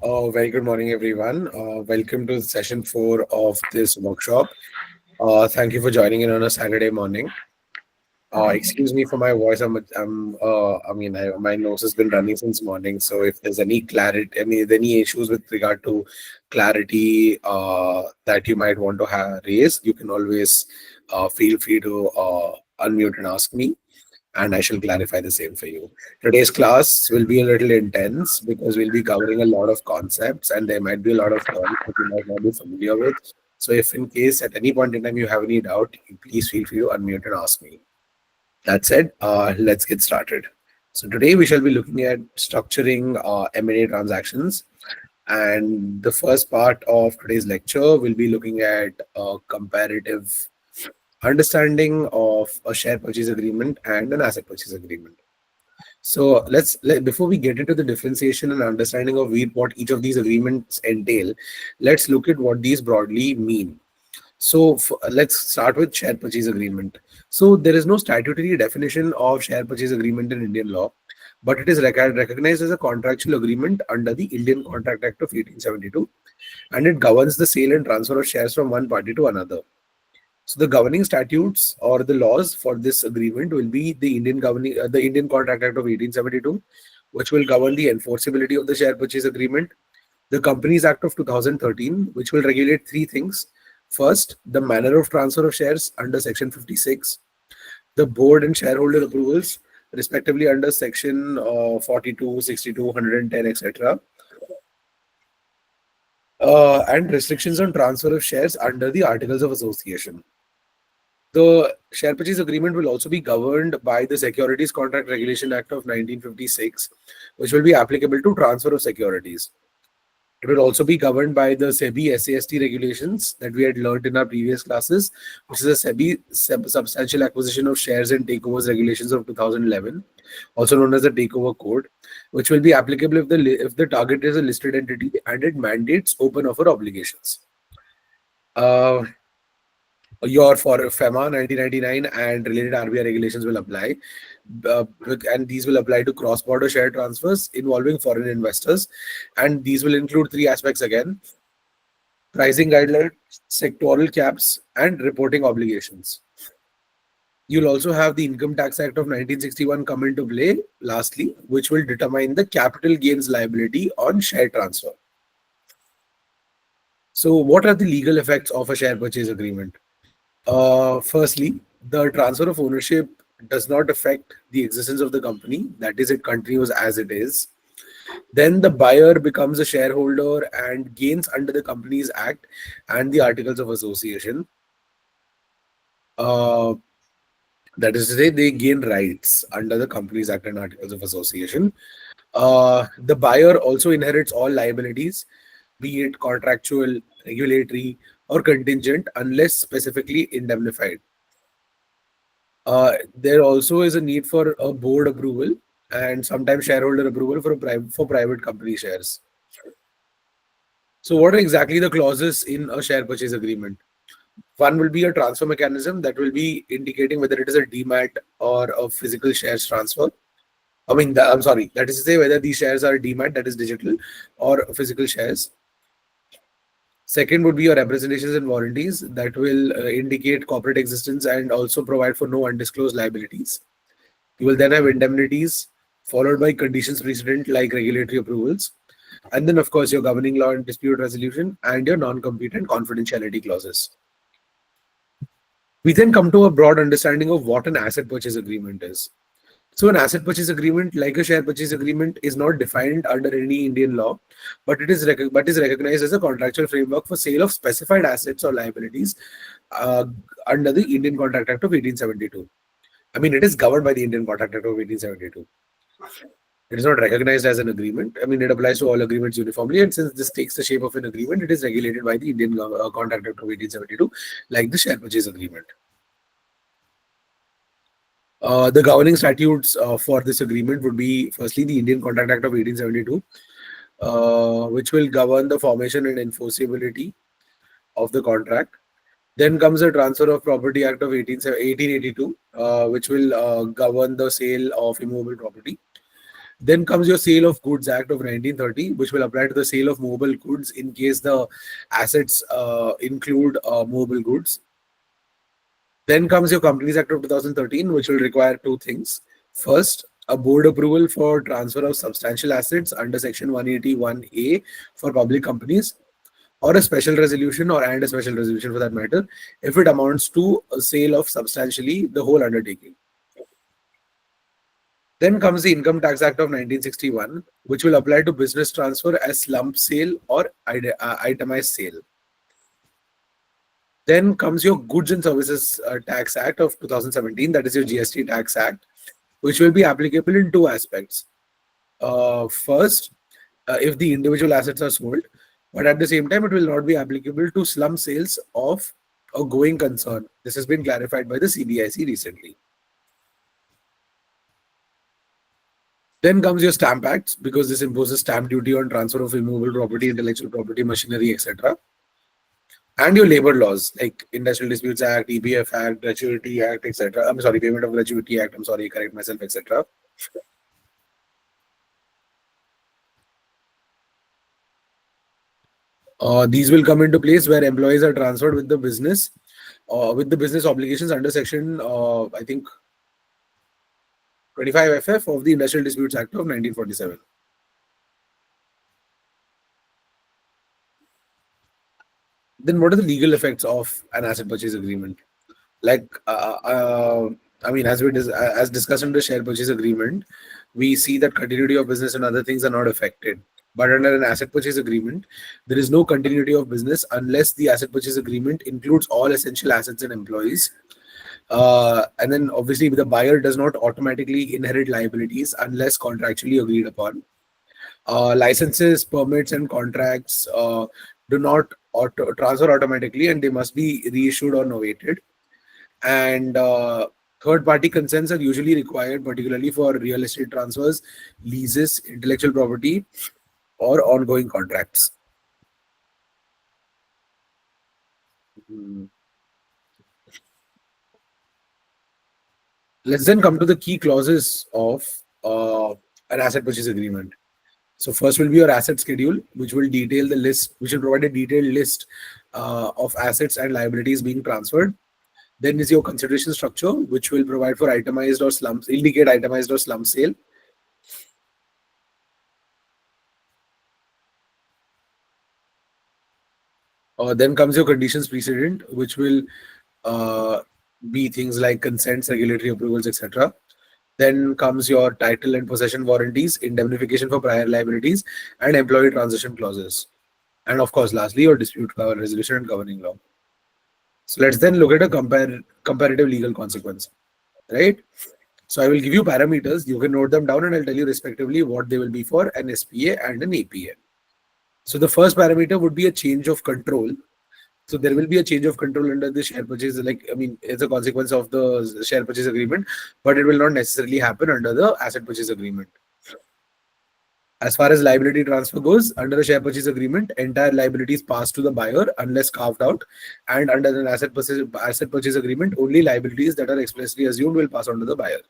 Very good morning, everyone. Welcome to session 4 of this workshop. Thank you for joining in on a Saturday morning. Excuse me for my voice. My nose has been running since morning. So if there's any clarity, any issues with regard to clarity that you might want to have raised, you can always feel free to unmute and ask me, and I shall clarify the same for you. Today's class will be a little intense because we'll be covering a lot of concepts and there might be a lot of terms that you might not be familiar with. So if in case at any point in time you have any doubt, please feel free to unmute and ask me. That said, let's get started. So today we shall be looking at structuring M&A transactions. And the first part of today's lecture will be looking at a comparative understanding of a share purchase agreement and an asset purchase agreement. So before we get into the differentiation and understanding of what each of these agreements entail, let's look at what these broadly mean. So let's start with share purchase agreement. So there is no statutory definition of share purchase agreement in Indian law, but it is recognized as a contractual agreement under the Indian Contract Act of 1872, and it governs the sale and transfer of shares from one party to another. So the governing statutes or the laws for this agreement will be the Indian Contract Act of 1872, which will govern the enforceability of the share purchase agreement. The Companies Act of 2013, which will regulate three things. First, the manner of transfer of shares under Section 56, the board and shareholder approvals, respectively under Section 42, 62, 110, etc., and restrictions on transfer of shares under the Articles of Association. The share purchase agreement will also be governed by the Securities Contract Regulation Act of 1956, which will be applicable to transfer of securities. It will also be governed by the SEBI SAST regulations that we had learned in our previous classes, which is a SEBI Substantial Acquisition of Shares and Takeovers Regulations of 2011, also known as the Takeover Code, which will be applicable if the target is a listed entity and it mandates open offer obligations. Your for FEMA 1999 and related RBI regulations will apply, uh, and these will apply to cross-border share transfers involving foreign investors, and these will include three aspects again: pricing guidelines, sectoral caps, and reporting obligations. You'll also have the Income Tax Act of 1961 come into play, lastly, which will determine the capital gains liability on share transfer. So what are the legal effects of a share purchase agreement? Firstly, the transfer of ownership does not affect the existence of the company. That is, it continues as it is. Then the buyer becomes a shareholder and gains under the Companies Act and the Articles of Association. Uh, that is to say, they gain rights under the Companies Act and Articles of Association. The buyer also inherits all liabilities, be it contractual, regulatory, or contingent, unless specifically indemnified. There also is a need for a board approval and sometimes shareholder approval for private company shares. So, what are exactly the clauses in a share purchase agreement? One will be a transfer mechanism that will be indicating whether it is a demat or a physical shares transfer. I'm sorry, that is to say whether these shares are demat, that is digital, or physical shares. Second would be your representations and warranties that will indicate corporate existence and also provide for no undisclosed liabilities. You will then have indemnities, followed by conditions precedent like regulatory approvals. And then, of course, your governing law and dispute resolution and your non-compete and confidentiality clauses. We then come to a broad understanding of what an asset purchase agreement is. So an asset purchase agreement, like a share purchase agreement, is not defined under any Indian law, but it is recognized as a contractual framework for sale of specified assets or liabilities uh, under the Indian Contract Act of 1872. It is governed by the Indian Contract Act of 1872. It is not recognized as an agreement. It applies to all agreements uniformly, and since this takes the shape of an agreement, it is regulated by the Indian Contract Act of 1872, like the share purchase agreement. The governing statutes for this agreement would be firstly the Indian Contract Act of 1872, which will govern the formation and enforceability of the contract. Then comes the Transfer of Property Act of 1882, which will govern the sale of immovable property. Then comes your Sale of Goods Act of 1930, which will apply to the sale of movable goods in case the assets include movable goods. Then comes your Companies Act of 2013, which will require two things. First, a board approval for transfer of substantial assets under Section 181A for public companies, or a special resolution, or and a special resolution for that matter, if it amounts to a sale of substantially the whole undertaking. Then comes the Income Tax Act of 1961, which will apply to business transfer as slump sale or itemized sale. Then comes your Goods and Services Tax Act of 2017, that is your GST Tax Act, which will be applicable in two aspects. First, if the individual assets are sold, but at the same time, it will not be applicable to slump sales of a going concern. This has been clarified by the CBIC recently. Then comes your Stamp Acts, because this imposes stamp duty on transfer of immovable property, intellectual property, machinery, etc. And your labor laws like Industrial Disputes Act, EBF Act, Gratuity Act, etc. I'm sorry, Payment of Gratuity Act. I'm sorry, correct myself, etc. These will come into place where employees are transferred with the business obligations under Section I think 25 FF of the Industrial Disputes Act of 1947. Then what are the legal effects of an asset purchase agreement? Like, I mean, as discussed in the share purchase agreement, we see that continuity of business and other things are not affected. But under an asset purchase agreement, there is no continuity of business unless the asset purchase agreement includes all essential assets and employees. And then obviously the buyer does not automatically inherit liabilities unless contractually agreed upon. Licenses, permits, and contracts do not transfer automatically, and they must be reissued or novated. And third party consents are usually required, particularly for real estate transfers, leases, intellectual property, or ongoing contracts. Hmm. Let's then come to the key clauses of an asset purchase agreement. So first will be your asset schedule, which will detail the list, which will provide a detailed list of assets and liabilities being transferred. Then is your consideration structure, which will provide for itemized or slumps, indicate itemized or slump sale. Then comes your conditions precedent, which will uh, be things like consents, regulatory approvals, etc. Then comes your title and possession warranties, indemnification for prior liabilities, and employee transition clauses. And of course, lastly, your dispute resolution and governing law. So let's then look at a comparative legal consequence, right? So I will give you parameters. You can note them down, and I'll tell you respectively what they will be for an SPA and an APA. So the first parameter would be a change of control. So there will be a change of control under the share purchase, like, I mean, it's a consequence of the share purchase agreement, but it will not necessarily happen under the asset purchase agreement. As far as liability transfer goes, under the share purchase agreement, entire liabilities pass to the buyer unless carved out, and under an asset purchase agreement, only liabilities that are expressly assumed will pass on to the buyer.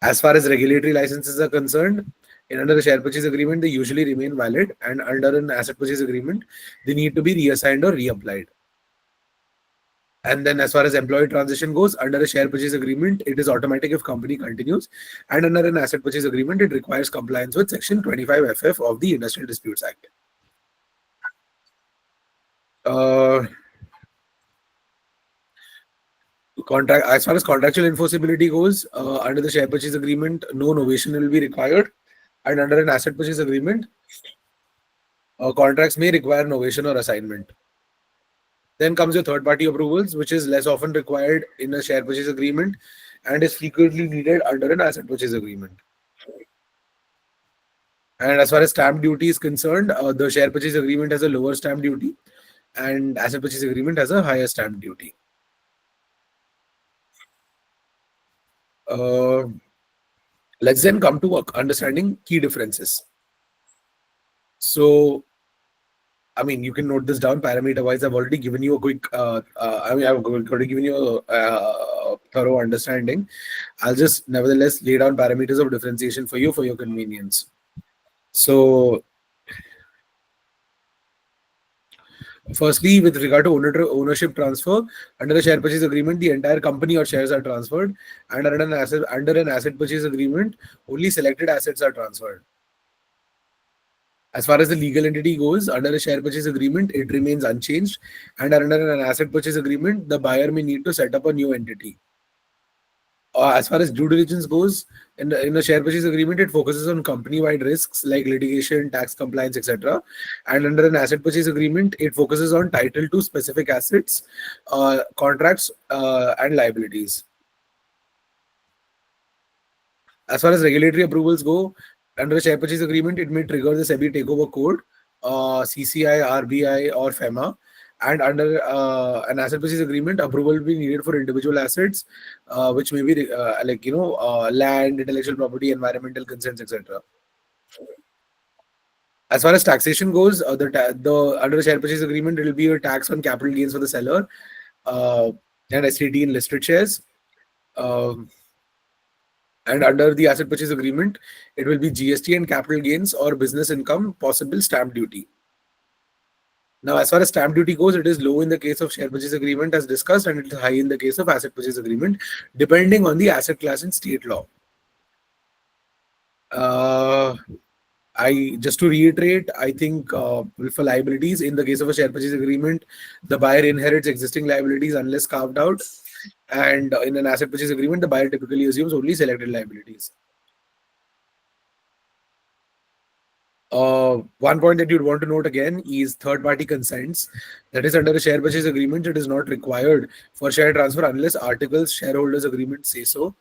As far as regulatory licenses are concerned, under the share purchase agreement, they usually remain valid, and under an asset purchase agreement, they need to be reassigned or reapplied. And then as far as employee transition goes, under a share purchase agreement, it is automatic if company continues. And under an asset purchase agreement, it requires compliance with Section 25 FF of the Industrial Disputes Act. Uh, as far as contractual enforceability goes, under the share purchase agreement, no novation will be required. And under an asset purchase agreement, contracts may require novation or assignment. Then comes your third party approvals, which is less often required in a share purchase agreement and is frequently needed under an asset purchase agreement. And as far as stamp duty is concerned, the share purchase agreement has a lower stamp duty and asset purchase agreement has a higher stamp duty. Uh, let's then come to understanding key differences. So, I mean, you can note this down parameter wise. I've already given you a quick, I've already given you a thorough understanding. I'll just nevertheless lay down parameters of differentiation for you for your convenience. So, firstly, with regard to ownership transfer, under a share purchase agreement, the entire company or shares are transferred, and under an asset purchase agreement, only selected assets are transferred. As far as the legal entity goes, under a share purchase agreement, it remains unchanged, and under an asset purchase agreement, the buyer may need to set up a new entity. As far as due diligence goes, in a share purchase agreement, it focuses on company-wide risks like litigation, tax compliance, etc. And under an asset purchase agreement, it focuses on title to specific assets, contracts, and liabilities. As far as regulatory approvals go, under a share purchase agreement, it may trigger the SEBI takeover code, CCI, RBI, or FEMA. And under an asset purchase agreement, approval will be needed for individual assets, which may be land, intellectual property, environmental consents, etc. As far as taxation goes, the under a share purchase agreement, it will be a tax on capital gains for the seller, uh, and STT in listed shares. Um, And under the asset purchase agreement, it will be GST and capital gains or business income, possible stamp duty. Now, as far as stamp duty goes, it is low in the case of share purchase agreement as discussed, and it is high in the case of asset purchase agreement, depending on the asset class and state law. Uh, I just to reiterate, I think for liabilities, in the case of a share purchase agreement, the buyer inherits existing liabilities unless carved out, and in an asset purchase agreement, the buyer typically assumes only selected liabilities. One point that you'd want to note again is third party consents. That is, under a share purchase agreement, it is not required for share transfer unless articles shareholders agreement say so.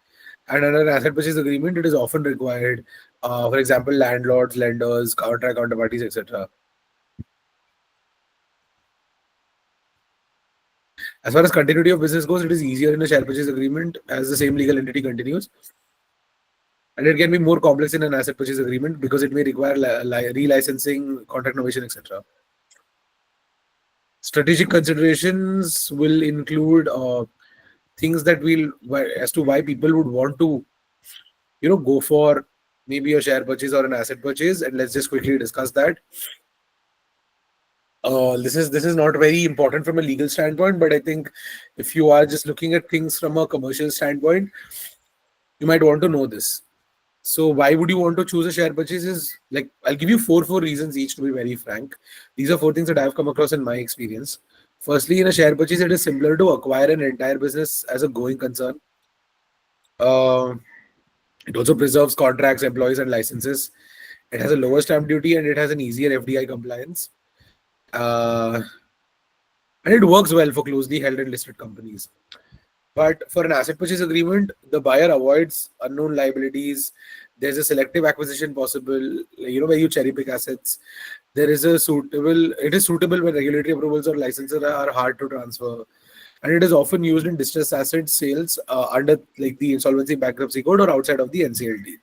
And under an asset purchase agreement, it is often required. For example, landlords, lenders, contract counterparties, etc. As far as continuity of business goes, it is easier in a share purchase agreement as the same legal entity continues. And it can be more complex in an asset purchase agreement because it may require relicensing, contract novation, etc. Strategic considerations will include things that will as to why people would want to go for maybe a share purchase or an asset purchase, and let's just quickly discuss that. This is not very important from a legal standpoint, but I think if you are just looking at things from a commercial standpoint, you might want to know this. So why would you want to choose a share purchase? Is like, I'll give you four reasons each, to be very frank. These are four things that I've come across in my experience. Firstly, in a share purchase, it is simpler to acquire an entire business as a going concern. Uh, it also preserves contracts, employees, and licenses. It has a lower stamp duty and it has an easier FDI compliance. Uh, and it works well for closely held and listed companies. But for an asset purchase agreement, the buyer avoids unknown liabilities. There's a selective acquisition possible, where you cherry pick assets. It is suitable when regulatory approvals or licenses are hard to transfer. And it is often used in distressed asset sales under like the insolvency bankruptcy code or outside of the NCLT.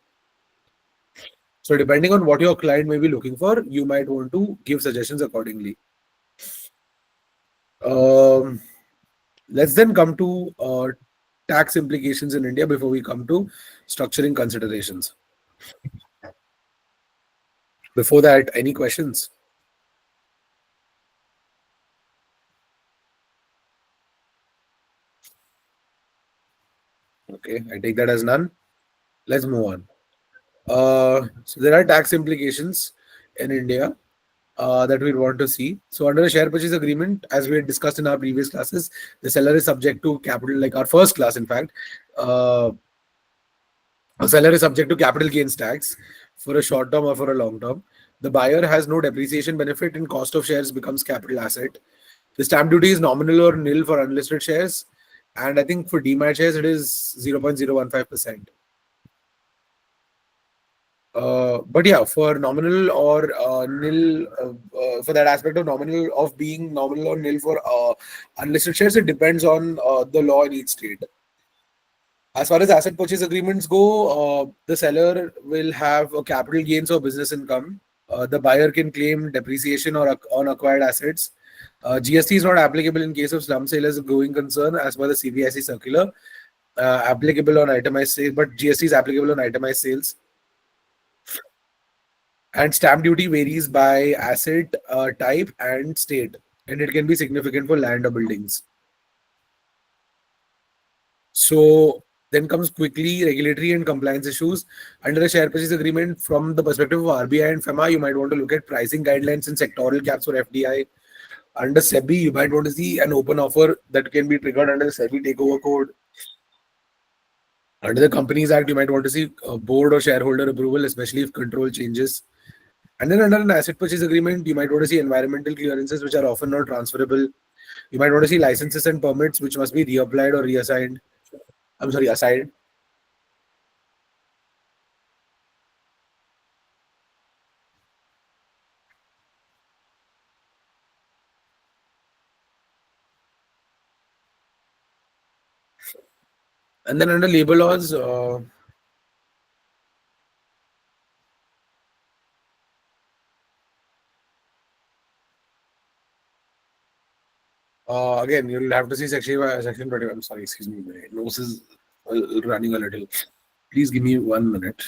So depending on what your client may be looking for, you might want to give suggestions accordingly. Um, let's then come to tax implications in India before we come to structuring considerations. Before that, any questions? Okay, I take that as none. Let's move on. So there are tax implications in India that we want to see. So under a share purchase agreement, as we had discussed in our previous classes, the seller is subject to capital, like our first class, in fact. A seller is subject to capital gains tax for a short term or for a long term. The buyer has no depreciation benefit and cost of shares becomes capital asset. The stamp duty is nominal or nil for unlisted shares. And I think for demat shares, it is 0.015%. But yeah, for nominal or nil, for that aspect of nominal of being nominal or nil for unlisted shares, it depends on the law in each state. As far as asset purchase agreements go, the seller will have a capital gains or business income. The buyer can claim depreciation or on acquired assets. GST is not applicable in case of slum sale as a going concern as per the CBIC circular. applicable on itemized sales, but GST is applicable on itemized sales. And stamp duty varies by asset type and state, and it can be significant for land or buildings. So then comes quickly regulatory and compliance issues. Under a share purchase agreement, from the perspective of RBI and FEMA, you might want to look at pricing guidelines and sectoral caps for FDI. Under SEBI, you might want to see an open offer that can be triggered under the SEBI takeover code. Under the Companies Act, you might want to see board or shareholder approval, especially if control changes. And then under an asset purchase agreement, you might want to see environmental clearances, which are often not transferable. You might want to see licenses and permits, which must be reapplied or reassigned. I'm sorry, assigned. And then under labor laws, again, you'll have to see section 20. I'm sorry, excuse me. My nose is running a little. Please give me 1 minute.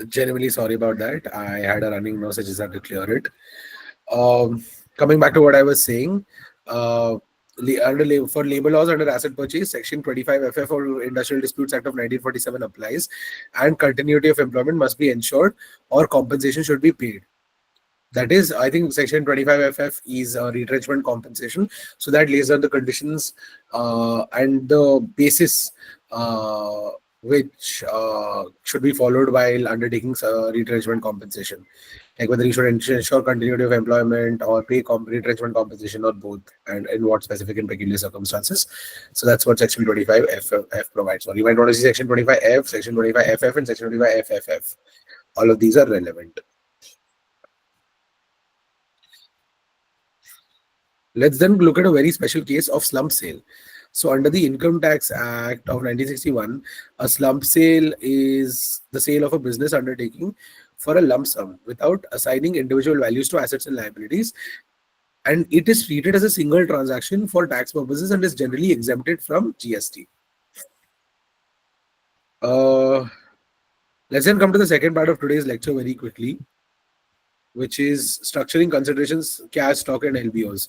Genuinely sorry about that. I had a running nose. I just had to clear it. Um, Coming back to what I was saying, for labor laws under asset purchase, Section 25 FF or Industrial Disputes Act of 1947 applies, and continuity of employment must be ensured, or compensation should be paid. That is, I think Section 25 FF is a retrenchment compensation. So that lays down the conditions and the basis which should be followed while undertaking retrenchment compensation. Like whether you should ensure continuity of employment or pay retrenchment compensation or both, and in what specific and peculiar circumstances. So that's what Section 25 F provides. Or you might want to see Section 25 F, Section 25 FF, and Section 25 FFF. All of these are relevant. Let's then look at a very special case of slump sale. So under the Income Tax Act of 1961, a slump sale is the sale of a business undertaking for a lump sum without assigning individual values to assets and liabilities. And it is treated as a single transaction for tax purposes and is generally exempted from GST. Let's then come to the second part of today's lecture very quickly, which is structuring considerations, cash, stock, and LBOs.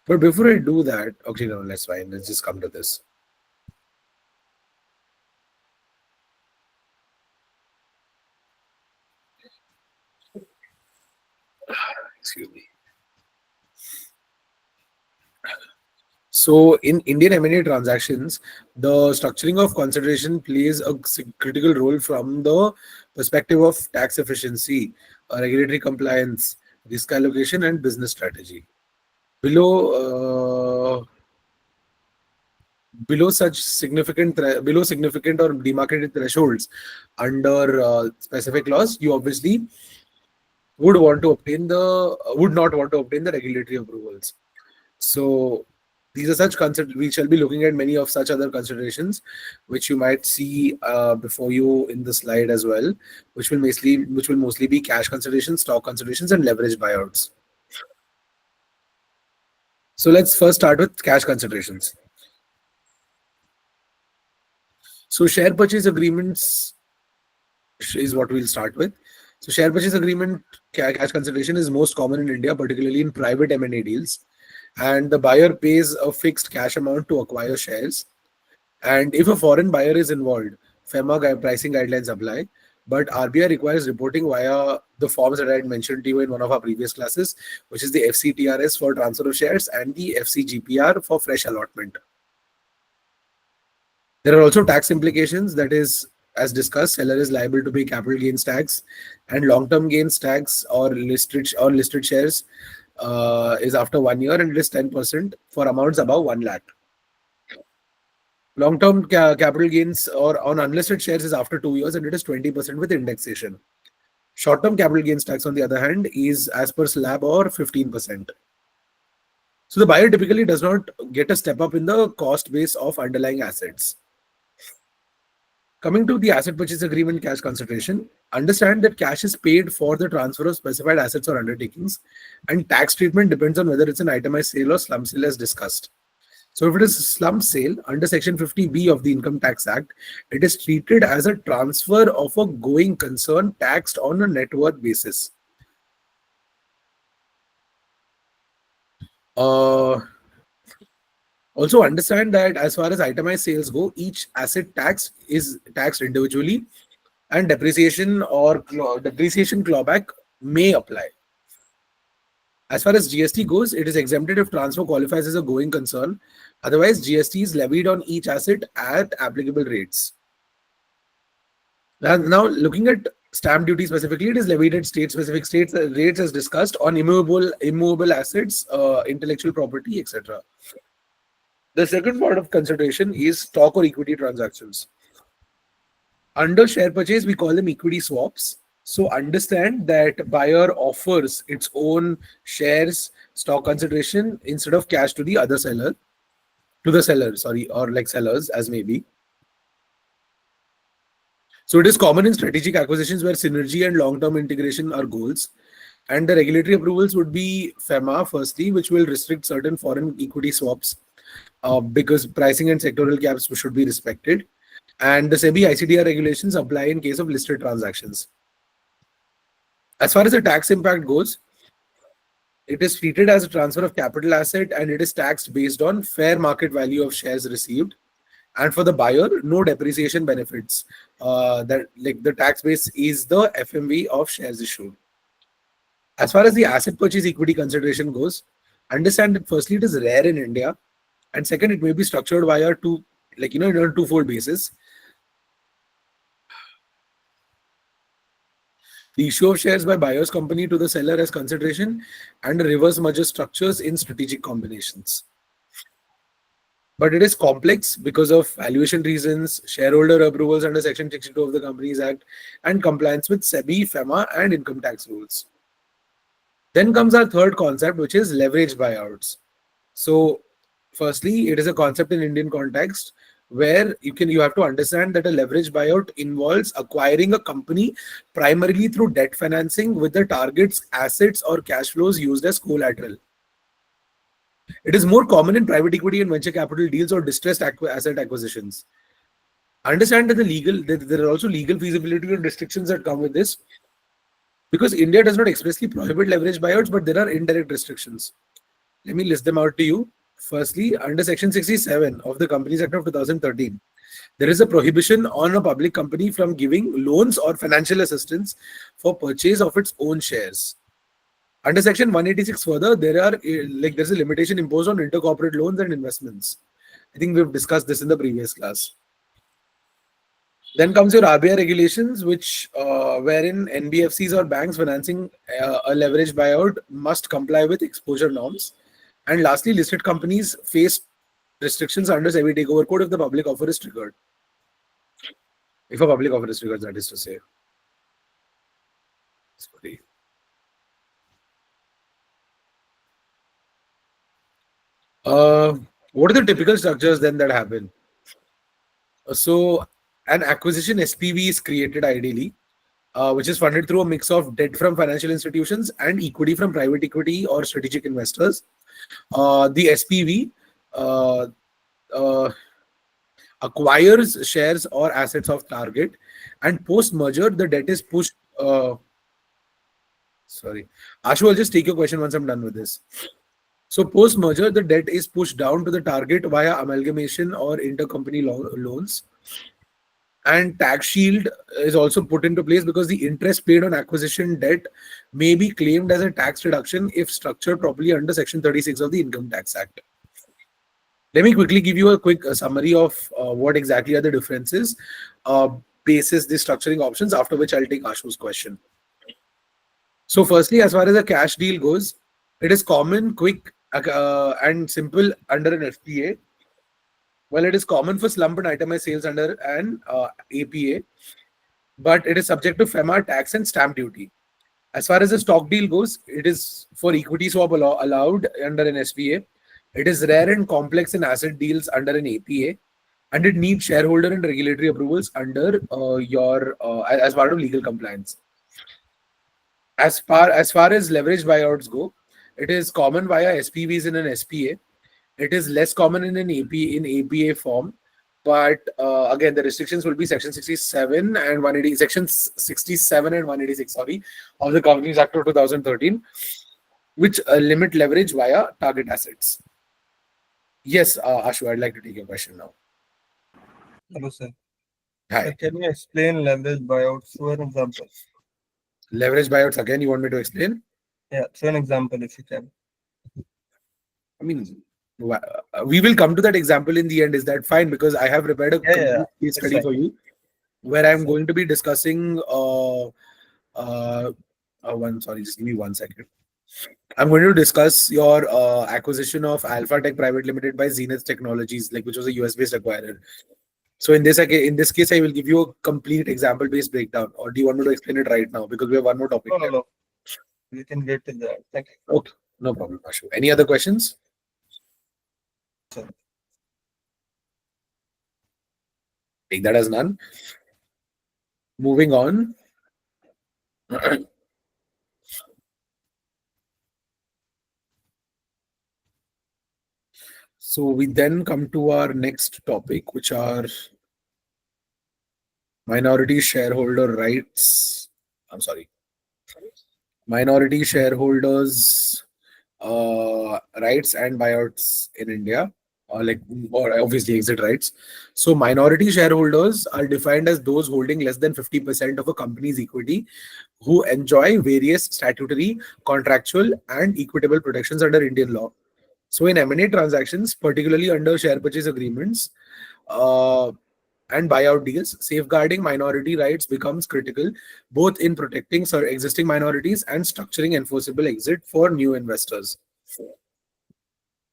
But before I do that, okay, no, that's fine. Let's just come to this. Excuse me. So in Indian M&A transactions, the structuring of consideration plays a critical role from the perspective of tax efficiency, regulatory compliance, risk allocation, and business strategy. Below below significant or demarcated thresholds under specific laws, you obviously would not want to obtain the regulatory approvals. So these are such we shall be looking at many of such other considerations, which you might see before you in the slide as well, which will mostly be cash considerations, stock considerations, and leverage buyouts. So let's first start with cash considerations. So share purchase agreements is what we'll start with. So share purchase agreement cash consideration is most common in India, particularly in private M&A deals. And the buyer pays a fixed cash amount to acquire shares. And if a foreign buyer is involved, FEMA pricing guidelines apply. But RBI requires reporting via the forms that I had mentioned to you in one of our previous classes, which is the FCTRS for transfer of shares and the FCGPR for fresh allotment. There are also tax implications. That is, as discussed, seller is liable to pay capital gains tax, and long-term gains tax or listed shares is after 1 year, and it is 10% for amounts above 1 lakh. Long-term capital gains or on unlisted shares is after 2 years, and it is 20% with indexation. Short-term capital gains tax, on the other hand, is as per slab or 15%. So the buyer typically does not get a step up in the cost base of underlying assets. Coming to the asset purchase agreement cash consideration, understand that cash is paid for the transfer of specified assets or undertakings, and tax treatment depends on whether it's an itemized sale or slump sale as discussed. So if it is a slump sale under Section 50B of the Income Tax Act, it is treated as a transfer of a going concern taxed on a net worth basis. Uh, Also understand that as far as itemized sales go, each asset tax is taxed individually, and depreciation clawback may apply. As far as GST goes, it is exempted if transfer qualifies as a going concern. Otherwise, GST is levied on each asset at applicable rates. Now looking at stamp duty specifically, it is levied at state-specific states rates as discussed on immovable assets, intellectual property, etc. The second part of consideration is stock or equity transactions. Under share purchase, we call them equity swaps. So understand that buyer offers its own shares, stock consideration instead of cash to the other seller, to the seller, sorry, or like sellers as maybe. So it is common in strategic acquisitions where synergy and long-term integration are goals. And the regulatory approvals would be FEMA firstly, which will restrict certain foreign equity swaps because pricing and sectoral caps should be respected. And the SEBI ICDR regulations apply in case of listed transactions. As far as the tax impact goes, it is treated as a transfer of capital asset and it is taxed based on fair market value of shares received. And for the buyer, no depreciation benefits. That like the tax base is the FMV of shares issued. As far as the asset purchase equity consideration goes, understand that firstly it is rare in India, and second it may be structured via on a twofold basis. The issue of shares by buyer's company to the seller as consideration, and reverse merger structures in strategic combinations. But it is complex because of valuation reasons, shareholder approvals under Section 62 of the Companies Act, and compliance with SEBI, FEMA, and income tax rules. Then comes our third concept, which is leverage buyouts. So, firstly, it is a concept in Indian context where you have to understand that a leverage buyout involves acquiring a company primarily through debt financing with the target's assets or cash flows used as collateral. It is more common in private equity and venture capital deals or distressed asset acquisitions. Understand that there are also legal feasibility and restrictions that come with this because India does not expressly prohibit leverage buyouts, but there are indirect restrictions. Let me list them out to you. Firstly, under Section 67 of the Companies Act of 2013, there is a prohibition on a public company from giving loans or financial assistance for purchase of its own shares. Under Section 186 further, there's a limitation imposed on intercorporate loans and investments. I think we've discussed this in the previous class. Then comes your RBI regulations, which wherein NBFCs or banks financing a leverage buyout must comply with exposure norms. And lastly, listed companies face restrictions under SEBI takeover code if the public offer is triggered. If a public offer is triggered, that is to say. Sorry. What are the typical structures then that happen? So an acquisition SPV is created ideally, which is funded through a mix of debt from financial institutions and equity from private equity or strategic investors. The SPV acquires shares or assets of target, and post-merger, the debt is pushed. Sorry, Ashu, I'll just take your question once I'm done with this. So post-merger, the debt is pushed down to the target via amalgamation or intercompany loans. And tax shield is also put into place because the interest paid on acquisition debt may be claimed as a tax reduction if structured properly under Section 36 of the Income Tax Act. Let me quickly give you a quick summary of what exactly are the differences basis the structuring options, after which I'll take Ashu's question. So firstly, as far as a cash deal goes, it is common, quick, and simple under an FPA. Well, it is common for slump and itemized sales under an APA, but it is subject to FEMA tax and stamp duty. As far as the stock deal goes, it is for equity swap allowed under an SPA. It is rare and complex in asset deals under an APA. and it needs shareholder and regulatory approvals under your as part of legal compliance. As far as leveraged buyouts go, it is common via SPVs in an SPA. It is less common in an APA form, but again, the restrictions will be Section 67 and 180, Sections 67 and 186, sorry, of the Companies Act of 2013, which limit leverage via target assets. Yes, Ashu, I'd like to take your question now. Hello, sir. Hi. Can you explain leverage buyouts through an example? Leverage buyouts again, you want me to explain? Yeah, through an example if you can. I mean, we will come to that example in the end. Is that fine? Because I have prepared a Yeah, complete case it's study fine. for you where I'm It's fine. going to be discussing. Sorry, just give me 1 second. I'm going to discuss your acquisition of Alpha Tech Private Limited by Zenith Technologies, like which was a US-based acquirer. So in this case, I will give you a complete example-based breakdown. Or do you want me to explain it right now? Because we have one more topic No, no, left. no. We can get to that. Thank Okay, no problem, Ashu. Any other questions? you, sir. Take that as none. Moving on. So we then come to our next topic, which are minority shareholder rights. I'm sorry, minority shareholders rights and buyouts in India, or obviously exit rights. So minority shareholders are defined as those holding less than 50% of a company's equity who enjoy various statutory, contractual, and equitable protections under Indian law. So in M&A transactions, particularly under share purchase agreements, uh, and buyout deals, safeguarding minority rights becomes critical, both in protecting existing minorities and structuring enforceable exit for new investors.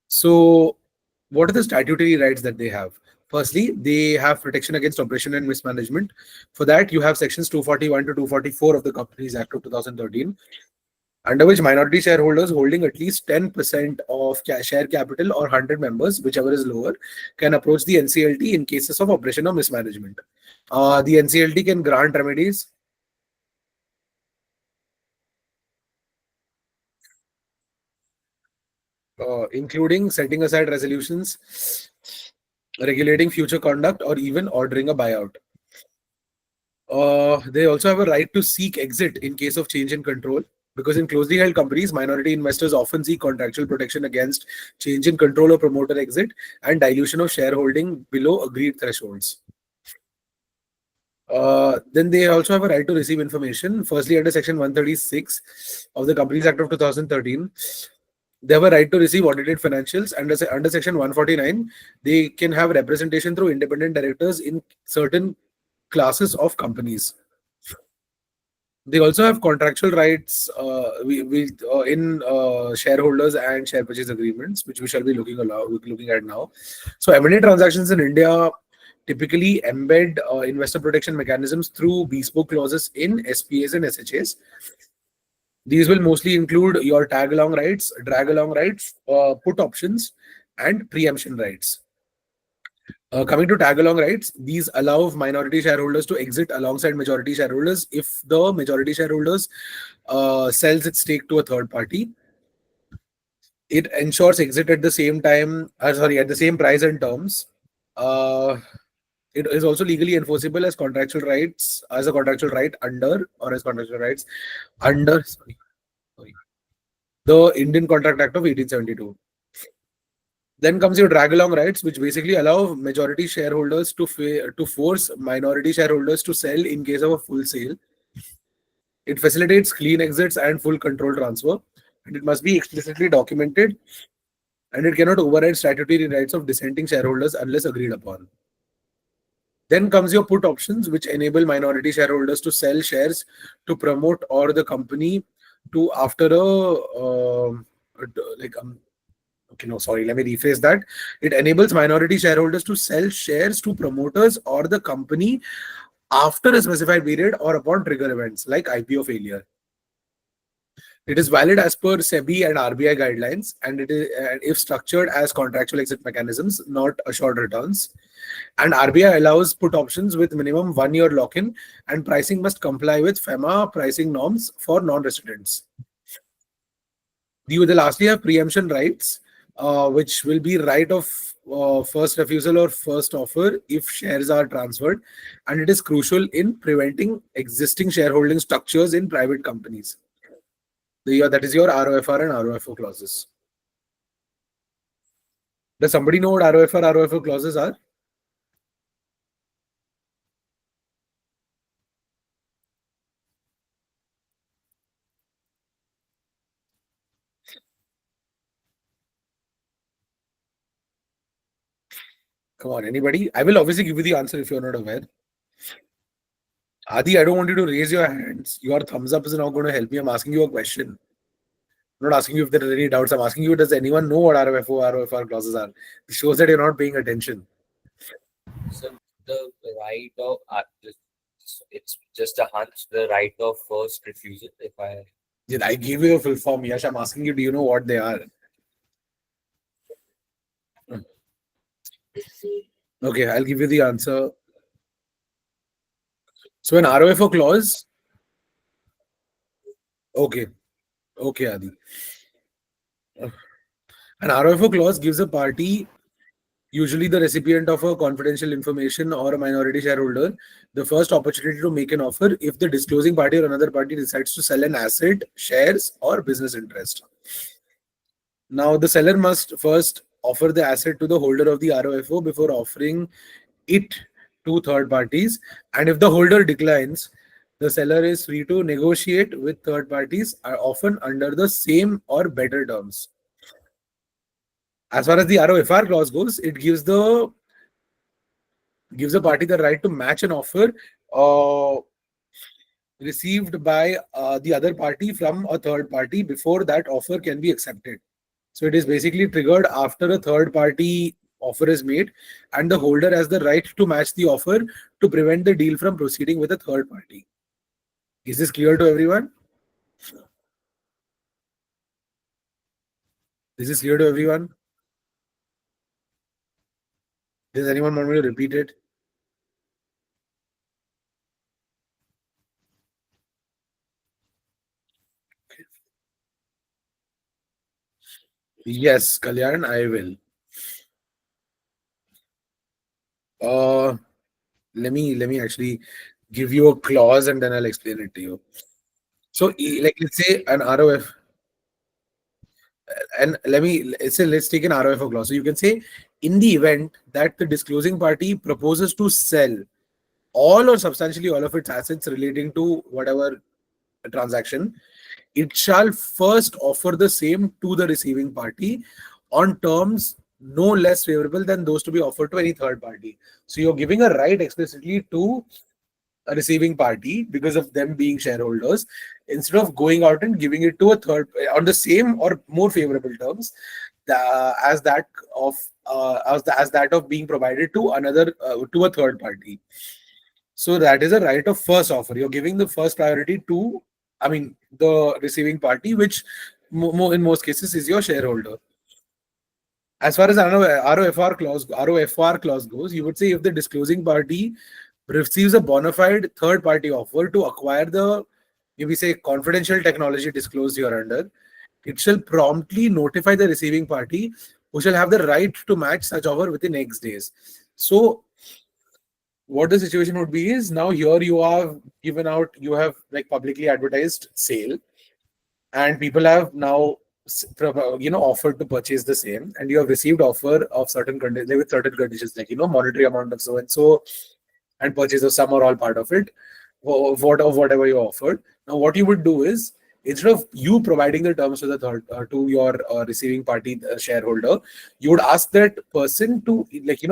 So, what are the statutory rights that they have? Firstly, they have protection against oppression and mismanagement. For that, you have sections 241 to 244 of the Companies Act of 2013, under which minority shareholders holding at least 10% of share capital or 100 members, whichever is lower, can approach the NCLT in cases of oppression or mismanagement. The NCLT can grant remedies, including setting aside resolutions, regulating future conduct, or even ordering a buyout. They also have a right to seek exit in case of change in control. Because in closely held companies, minority investors often seek contractual protection against change in control or promoter exit and dilution of shareholding below agreed thresholds. Then they also have a right to receive information. Firstly, under Section 136 of the Companies Act of 2013, they have a right to receive audited financials. Under Section 149, they can have representation through independent directors in certain classes of companies. They also have contractual rights in shareholders and share purchase agreements, which we shall be looking at now. So M&A transactions in India typically embed investor protection mechanisms through bespoke clauses in SPAs and SHAs. These will mostly include your tag along rights, drag along rights, put options, and preemption rights. Coming to tag along rights, these allow minority shareholders to exit alongside majority shareholders if the majority shareholders sells its stake to a third party. It ensures exit at the same time, at the same price and terms. Uh, it is also legally enforceable as contractual rights, as a contractual right under, or as contractual rights under, sorry, the Indian Contract Act of 1872. Then comes your drag along rights, which basically allow majority shareholders to force minority shareholders to sell in case of a full sale. It facilitates clean exits and full control transfer, and it must be explicitly documented, and it cannot override statutory rights of dissenting shareholders unless agreed upon. Then comes your put options, which enable minority shareholders to sell shares to promote or the company to after like okay, no, sorry, let me rephrase that. It enables minority shareholders to sell shares to promoters or the company after a specified period or upon trigger events like IPO failure. It is valid as per SEBI and RBI guidelines, and it is and if structured as contractual exit mechanisms, not assured returns. And RBI allows put options with minimum 1 year lock-in, and pricing must comply with FEMA pricing norms for non-residents. They lastly have preemption rights, which will be right of first refusal or first offer if shares are transferred, and it is crucial in preventing existing shareholding structures in private companies. That is your ROFR and ROFO clauses. Does somebody know what ROFR, ROFO clauses are? Come on, anybody? I will obviously give you the answer if you're not aware. Adi, I don't want you to raise your hands. Your thumbs up is not going to help me. I'm asking you a question. I'm not asking you if there are any doubts. I'm asking you, does anyone know what ROFO, ROFR clauses are? It shows that you're not paying attention. So the right of it's just a hunch. The right of first refusal. If I I gave you a full form. Yash, I'm asking you, do you know what they are? Okay, I'll give you the answer. So an ROFO clause, okay, okay, Adi. An ROFO clause gives a party, usually the recipient of a confidential information or a minority shareholder, the first opportunity to make an offer if the disclosing party or another party decides to sell an asset, shares, or business interest. Now, the seller must first offer the asset to the holder of the ROFO before offering it to third parties. And if the holder declines, the seller is free to negotiate with third parties, often under the same or better terms. As far as the ROFR clause goes, it gives a party the right to match an offer received by the other party from a third party before that offer can be accepted. So it is basically triggered after a third party offer is made, and the holder has the right to match the offer to prevent the deal from proceeding with a third party. Is this clear to everyone? This is clear to everyone? Does anyone want me to repeat it? Yes, Kalyan, I will. Uh, let me actually give you a clause and then I'll explain it to you. So, like, let's say an ROF, and let's take an ROFO clause. So you can say, in the event that the disclosing party proposes to sell all or substantially all of its assets relating to whatever transaction, it shall first offer the same to the receiving party on terms no less favorable than those to be offered to any third party. So you're giving a right explicitly to a receiving party because of them being shareholders, instead of going out and giving it to a third on the same or more favorable terms, as that of as that of being provided to another to a third party. So that is a right of first offer. You're giving the first priority to, I mean, the receiving party, which in most cases is your shareholder. As far as ROFR clause goes, you would say if the disclosing party receives a bona fide third party offer to acquire the, if we say, confidential technology disclosed here under, it shall promptly notify the receiving party, who shall have the right to match such offer within X days. So what the situation would be is, now here you have given out, you have like publicly advertised sale, and people have now offered to purchase the same, and you have received offer of certain conditions, with certain conditions, like monetary amount of so and so, and purchase of some or all part of it, of whatever you offered. Now what you would do is, instead of you providing the terms to the third to your receiving party shareholder, you would ask that person to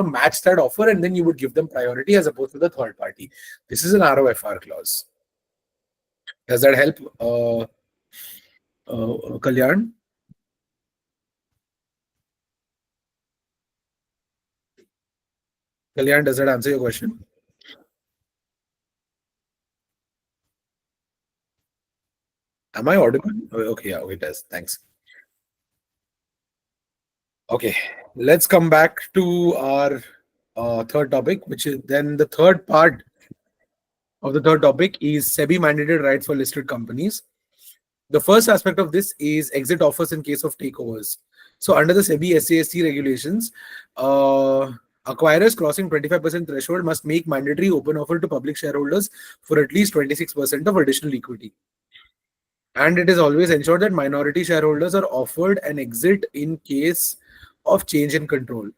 match that offer, and then you would give them priority as opposed to the third party. This is an ROFR clause. Does that help, Kalyan? Kalyan, does that answer your question? Am I audible? Okay, yeah, it does. Thanks. Okay, let's come back to our third topic, which is then the third part of the third topic is SEBI mandated rights for listed companies. The first aspect of this is exit offers in case of takeovers. So, under the SEBI SAST regulations, acquirers crossing 25% threshold must make mandatory open offer to public shareholders for at least 26% of additional equity. And it is always ensured that minority shareholders are offered an exit in case of change in control.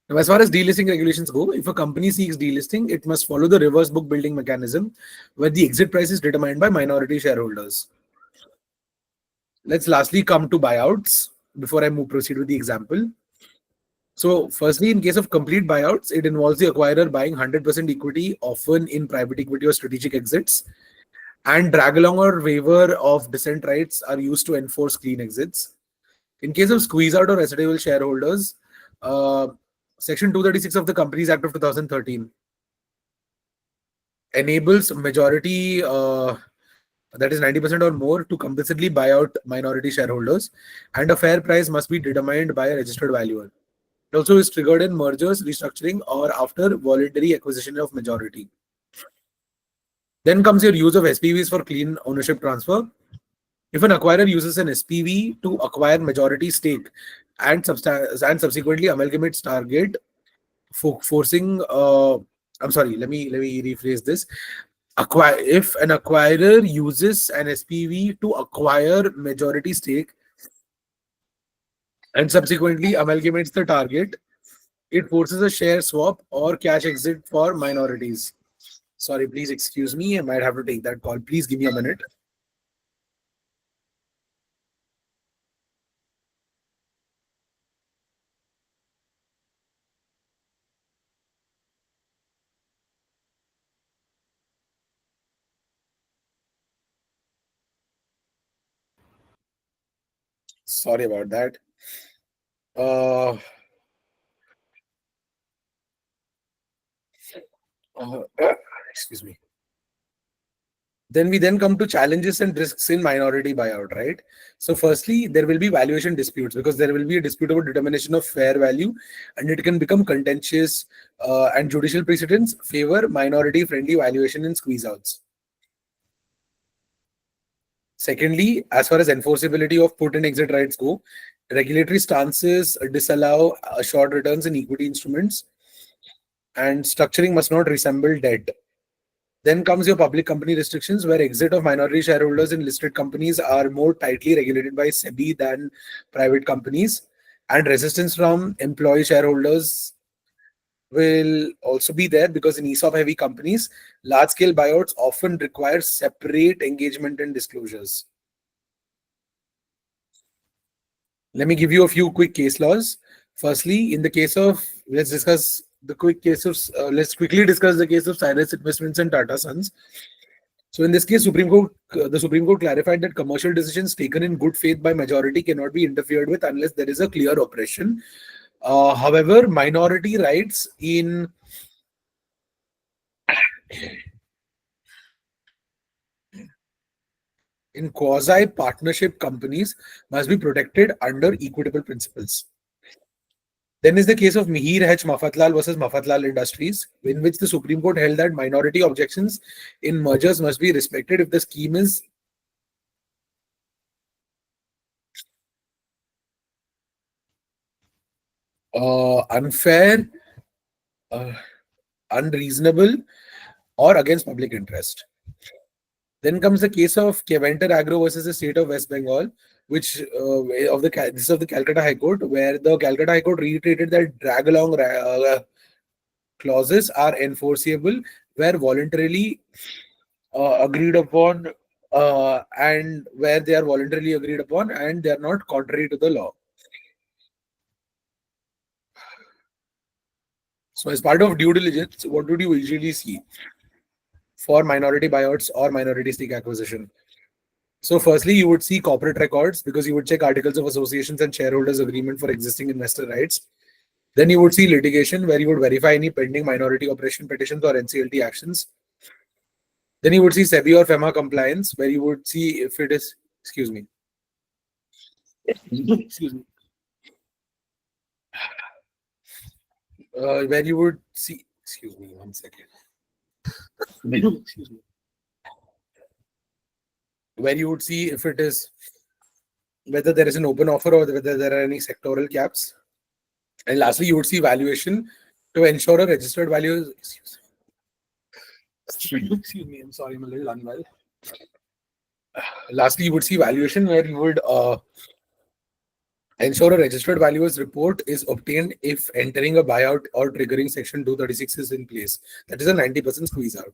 Now, as far as delisting regulations go, if a company seeks delisting, it must follow the reverse book building mechanism where the exit price is determined by minority shareholders. Let's lastly come to buyouts before I proceed with the example. So, firstly, in case of complete buyouts, it involves the acquirer buying 100% equity, often in private equity or strategic exits, and drag along or waiver of dissent rights are used to enforce clean exits. In case of squeeze out or residual shareholders, uh, Section 236 of the Companies Act of 2013 enables majority, that is 90% or more, to compulsorily buy out minority shareholders, and a fair price must be determined by a registered valuer. It also is triggered in mergers, restructuring, or after voluntary acquisition of majority. Then comes your use of SPVs for clean ownership transfer. If an acquirer uses an SPV to acquire majority stake and, and subsequently amalgamates target, forcing, I'm sorry, let me rephrase this. If an acquirer uses an SPV to acquire majority stake and subsequently amalgamates the target, it forces a share swap or cash exit for minorities. Sorry, please excuse me. I might have to take that call. Please give me a minute. Sorry about that. Uh, uh, excuse me. Then we then come to challenges and risks in minority buyout, right? So firstly, there will be valuation disputes because there will be a dispute about determination of fair value, and it can become contentious, and judicial precedents favor minority friendly valuation in squeeze outs. Secondly, as far as enforceability of put and exit rights go, regulatory stances disallow short returns in equity instruments, and structuring must not resemble debt. Then comes your public company restrictions, where exit of minority shareholders in listed companies are more tightly regulated by SEBI than private companies, and resistance from employee shareholders will also be there because in ESOP heavy companies, large scale buyouts often require separate engagement and disclosures. Let me give you a few quick case laws. Firstly, in the case of, let's quickly discuss the case of Cyrus Investments and Tata Sons. So in this case, the Supreme Court clarified that commercial decisions taken in good faith by majority cannot be interfered with unless there is a clear oppression. However, minority rights in quasi partnership companies must be protected under equitable principles. Then is the case of Mihir H. Mafatlal versus Mafatlal Industries, in which the Supreme Court held that minority objections in mergers must be respected if the scheme is unfair, uh, unreasonable, or against public interest. Then comes the case of Keventer Agro versus the state of West Bengal, which this is of the Calcutta High Court, where the Calcutta High Court reiterated that drag along clauses are enforceable where voluntarily agreed upon, and where they are voluntarily agreed upon and they are not contrary to the law. So, as part of due diligence, what would you usually see for minority buyouts or minority stake acquisition? So, firstly, you would see corporate records because you would check articles of associations and shareholders' agreement for existing investor rights. Then you would see litigation where you would verify any pending minority oppression petitions or NCLT actions. Then you would see SEBI or FEMA compliance, where you would see if it is, excuse me, excuse me, where you would see, excuse me, one second, excuse me, where you would see if it is whether there is an open offer or whether there are any sectoral caps. And lastly, you would see valuation to ensure a registered value. Excuse me, I'm sorry, I'm a little unwell. Lastly, you would see valuation where you would ensure a registered valuer's report is obtained if entering a buyout or triggering section 236 is in place. That is a 90% squeeze out.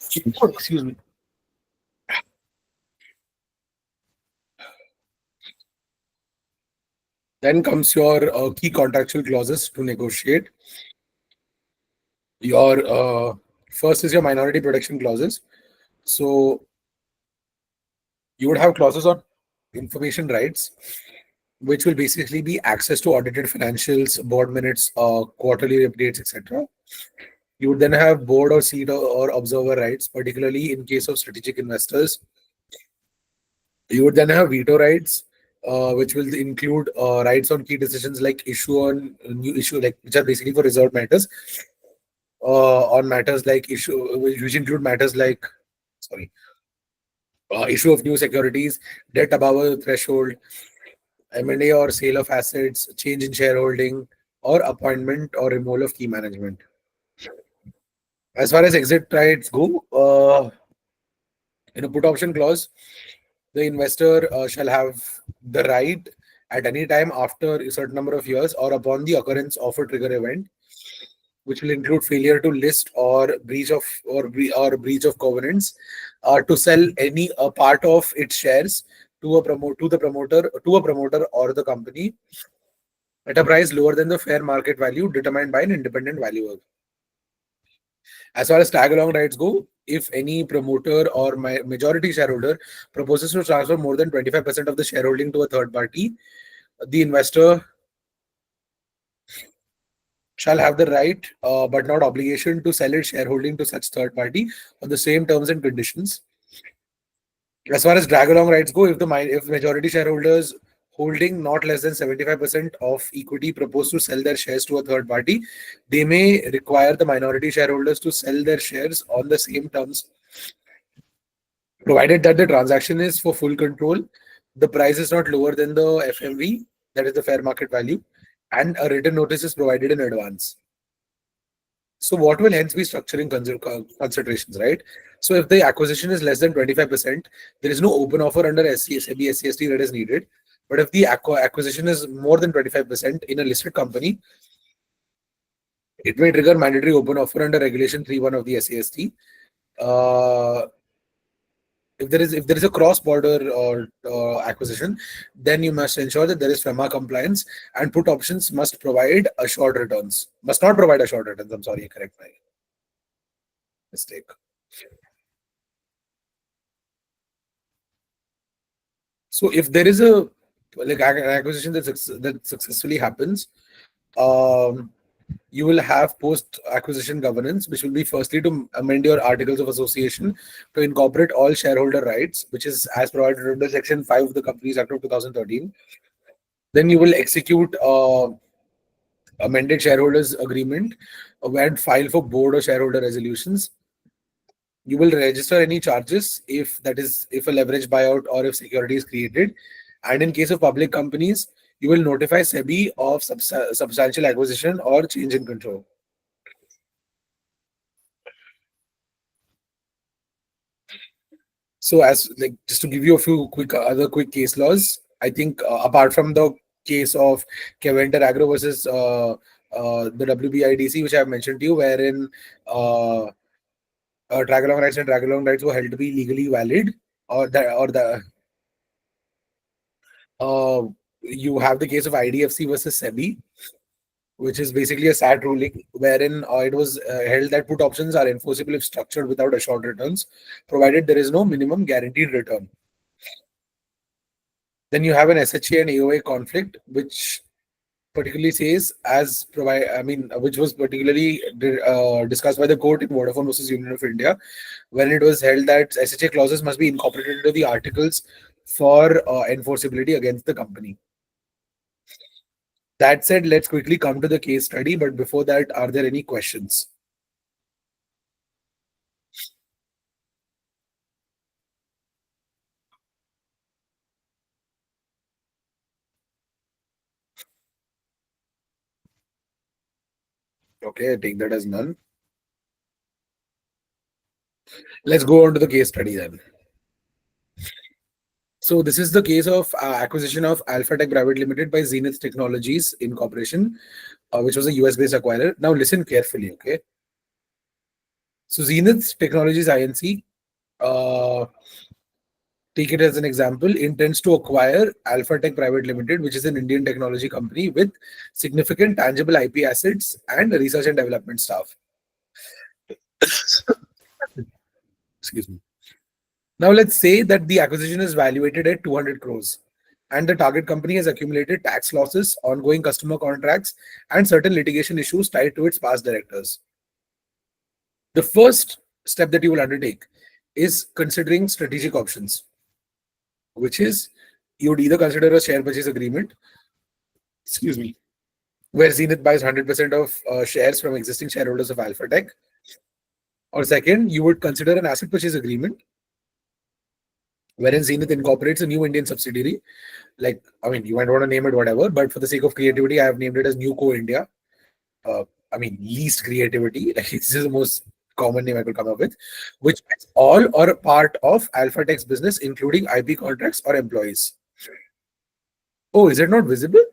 Excuse me. Then comes your key contractual clauses to negotiate. Your first is your minority protection clauses. So you would have clauses on information rights, which will basically be access to audited financials, board minutes, quarterly updates, etc. You would then have board or seat or observer rights, particularly in case of strategic investors. You would then have veto rights, which will include rights on key decisions like issue on new issue, like which are basically for reserved matters. On matters like issue, which include matters like, sorry, issue of new securities, debt above a threshold, M&A or sale of assets, change in shareholding, or appointment or removal of key management. As far as exit rights go, in a put option clause, the investor shall have the right at any time after a certain number of years or upon the occurrence of a trigger event, which will include failure to list or breach of covenants, to sell any a part of its shares to a promoter or the company at a price lower than the fair market value determined by an independent valuer. As far as tag along rights go, if any promoter or majority shareholder proposes to transfer more than 25% of the shareholding to a third party, the investor shall have the right, but not obligation, to sell its shareholding to such third party on the same terms and conditions. As far as drag along rights go, if majority shareholders holding not less than 75% of equity propose to sell their shares to a third party, they may require the minority shareholders to sell their shares on the same terms, provided that the transaction is for full control, the price is not lower than the FMV, that is the fair market value, and a written notice is provided in advance. So what will hence be structuring considerations, right? So if the acquisition is less than 25%, there is no open offer under SEBI SCST that is needed. But if the acquisition is more than 25% in a listed company, it may trigger mandatory open offer under Regulation 3(1) of the SAST. Uh, if there is a cross-border or acquisition, then you must ensure that there is FEMA compliance, and put options must provide assured returns. Must not provide assured returns. I'm sorry, correct my mistake. So if there is a like an acquisition that successfully happens, um, you will have post-acquisition governance, which will be firstly to amend your articles of association to incorporate all shareholder rights, which is as provided under Section 5 of the Companies Act of 2013. Then you will execute amended shareholders agreement and file for board or shareholder resolutions. You will register any charges if a leverage buyout or if security is created. And in case of public companies, you will notify SEBI of substantial acquisition or change in control. So, as like just to give you a few quick case laws, I think apart from the case of Keventer Agro versus the WBIDC, which I have mentioned to you, wherein drag along rights and drag along rights were held to be legally valid, or the uh, you have the case of IDFC versus SEBI, which is basically a sad ruling, wherein it was held that put options are enforceable if structured without assured returns, provided there is no minimum guaranteed return. Then you have an SHA and AOA conflict, which particularly says as provide. I mean, which was particularly discussed by the court in Vodafone versus Union of India, when it was held that SHA clauses must be incorporated into the articles for enforceability against the company. That said, let's quickly come to the case study. But before that, are there any questions? Okay, I take that as none. Let's go on to the case study then. So this is the case of acquisition of Alpha Tech Private Limited by Zenith Technologies Incorporation, which was a US-based acquirer. Now listen carefully, okay? So Zenith Technologies Inc. Uh, take it as an example, intends to acquire Alpha Tech Private Limited, which is an Indian technology company with significant tangible IP assets and research and development staff. Excuse me. Now let's say that the acquisition is valuated at 200 crores and the target company has accumulated tax losses, ongoing customer contracts, and certain litigation issues tied to its past directors. The first step that you will undertake is considering strategic options, which is you would either consider a share purchase agreement, excuse me, where Zenith buys 100% of shares from existing shareholders of Alpha Tech, or second, you would consider an asset purchase agreement wherein Zenith incorporates a new Indian subsidiary. Like, I mean, you might want to name it whatever, but for the sake of creativity, I have named it as New Co India. I mean, least creativity. Like, this is the most common name I could come up with, which is all or a part of Alpha Tech's business, including IP contracts or employees. Oh, is it not visible?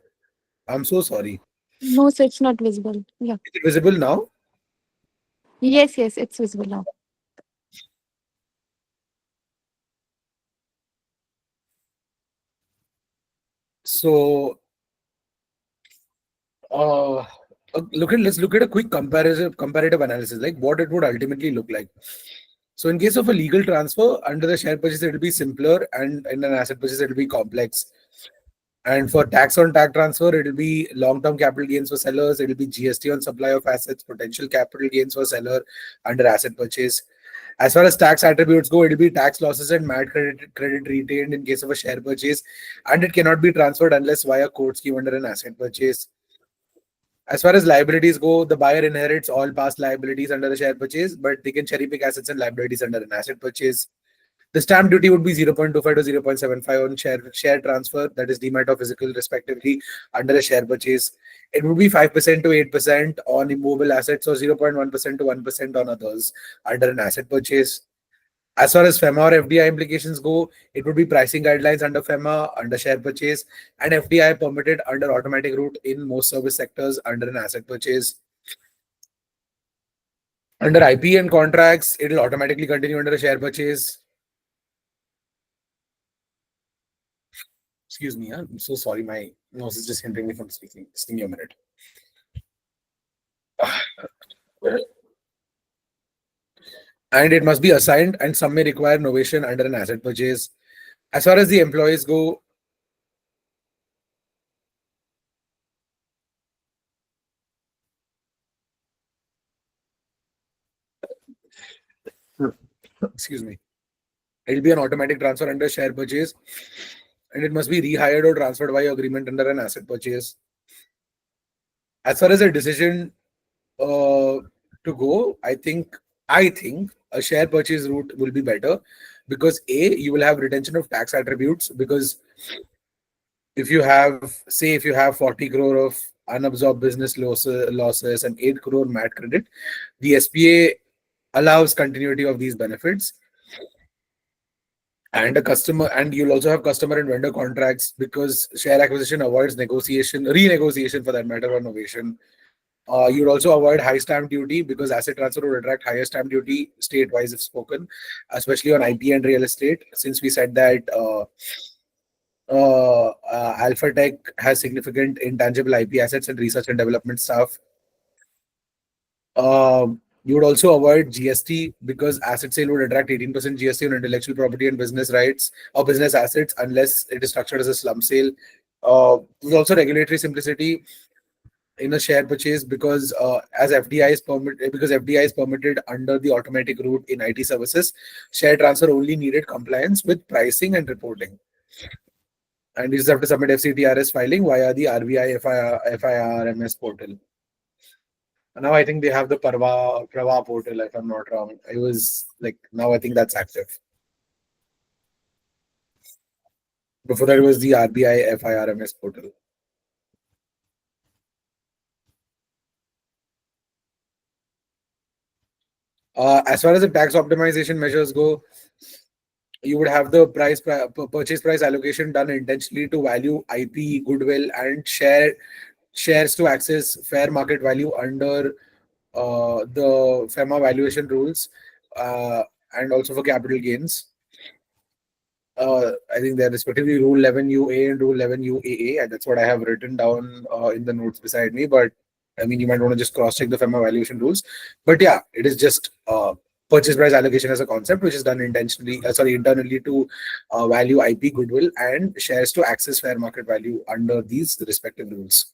I'm so sorry. No, so it's not visible. Yeah. Is it visible now? Yes, yes, it's visible now. So, let's look at a quick comparative analysis, like what it would ultimately look like. So, in case of a legal transfer, under the share purchase, it will be simpler, and in an asset purchase, it will be complex. And for tax on tax transfer, it will be long-term capital gains for sellers. It will be GST on supply of assets, potential capital gains for seller under asset purchase. As far as tax attributes go, it will be tax losses and MAT credit retained in case of a share purchase, and it cannot be transferred unless via court scheme under an asset purchase. As far as liabilities go, the buyer inherits all past liabilities under the share purchase, but they can cherry pick assets and liabilities under an asset purchase. The stamp duty would be 0.25 to 0.75 on share transfer, that is demat or physical respectively, under a share purchase. It would be 5% to 8% on immovable assets or 0.1% to 1% on others under an asset purchase. As far as FEMA or FDI implications go, it would be pricing guidelines under FEMA, under share purchase, and FDI permitted under automatic route in most service sectors under an asset purchase. Under IP and contracts, it will automatically continue under a share purchase. Excuse me, I'm so sorry. My nose is just hindering me from speaking. Just give me a minute. And it must be assigned, and some may require novation under an asset purchase. As far as the employees go, excuse me, it will be an automatic transfer under share purchase, and it must be rehired or transferred by agreement under an asset purchase. As far as a decision to go, I think a share purchase route will be better because A, you will have retention of tax attributes, because if you have 40 crore of unabsorbed business losses and 8 crore MAT credit, the SPA allows continuity of these benefits. And you'll also have customer and vendor contracts because share acquisition avoids renegotiation for that matter, or novation. You'd also avoid high stamp duty because asset transfer would attract higher stamp duty state-wise if spoken, especially on IP and real estate, since we said that Alpha Tech has significant intangible IP assets and research and development staff. You would also avoid GST because asset sale would attract 18% GST on intellectual property and business rights or business assets unless it is structured as a slump sale. There's also regulatory simplicity. in a share purchase because as FDI is permitted because FDI is permitted under the automatic route in IT services. Share transfer only needed compliance with pricing and reporting, and you just have to submit FCTRS filing via the RBI FIRMS portal. And now I think they have the Prava portal, if I'm not wrong. I was like, now I think that's active. Before that, it was the RBI FIRMS portal. As far as the tax optimization measures go, you would have the purchase price allocation done intentionally to value IP, goodwill, and shares to access fair market value under the FEMA valuation rules, and also for capital gains. I think they're respectively Rule 11UA and Rule 11UAA, and that's what I have written down in the notes beside me. But I mean, you might want to just cross check the FEMA valuation rules. But yeah, it is just purchase price allocation as a concept, which is done internally to value IP, goodwill, and shares to access fair market value under these respective rules.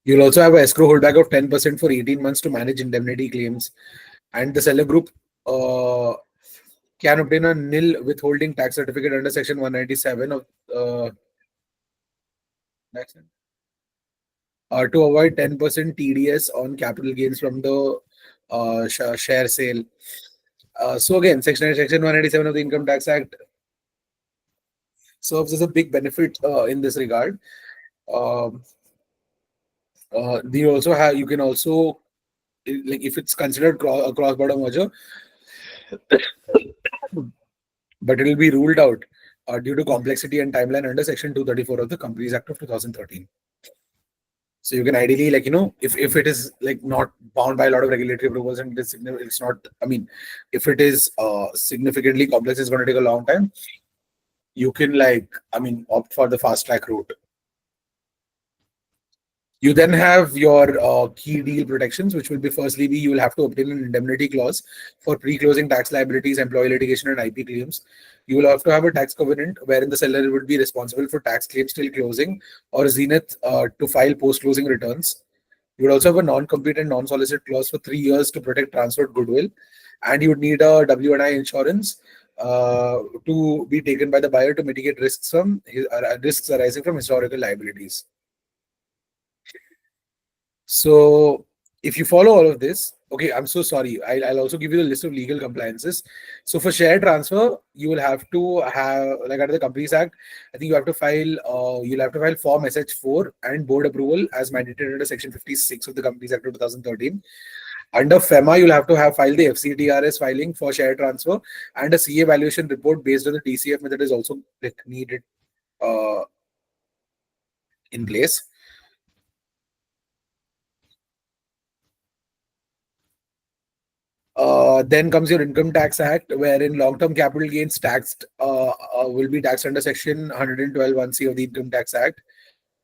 You'll also have a escrow holdback of 10% for 18 months to manage indemnity claims, and the seller group can obtain a nil withholding tax certificate under Section 197 of to avoid 10% TDS on capital gains from the share sale. So again, Section 197 of the Income Tax Act serves as a big benefit in this regard. You can also, like, if it's considered a cross-border merger, but it will be ruled out due to complexity and timeline under Section 234 of the Companies Act of 2013. So you can ideally, like, if it is like not bound by a lot of regulatory approvals and it's not, I mean, if it is significantly complex, it's going to take a long time. You can, like, I mean, opt for the fast track route. You then have your key deal protections, which will be firstly you will have to obtain an indemnity clause for pre-closing tax liabilities, employee litigation, and IP claims. You will have to have a tax covenant wherein the seller would be responsible for tax claims till closing, or zenith to file post-closing returns. You would also have a non-compete and non-solicit clause for 3 years to protect transferred goodwill, and you would need a W&I insurance to be taken by the buyer to mitigate risks arising from historical liabilities. So if you follow all of this, okay, I'm so sorry. I'll also give you the list of legal compliances. So for share transfer, you will have to have, like, under the Companies Act, I think you'll have to file Form SH4 and board approval as mandated under Section 56 of the Companies Act of 2013. Under FEMA, you'll have to have filed the FCTRS filing for share transfer, and a CA valuation report based on the TCF method is also needed in place. Then comes your Income Tax Act, wherein long-term capital gains will be taxed under Section 112(1)(c) of the Income Tax Act.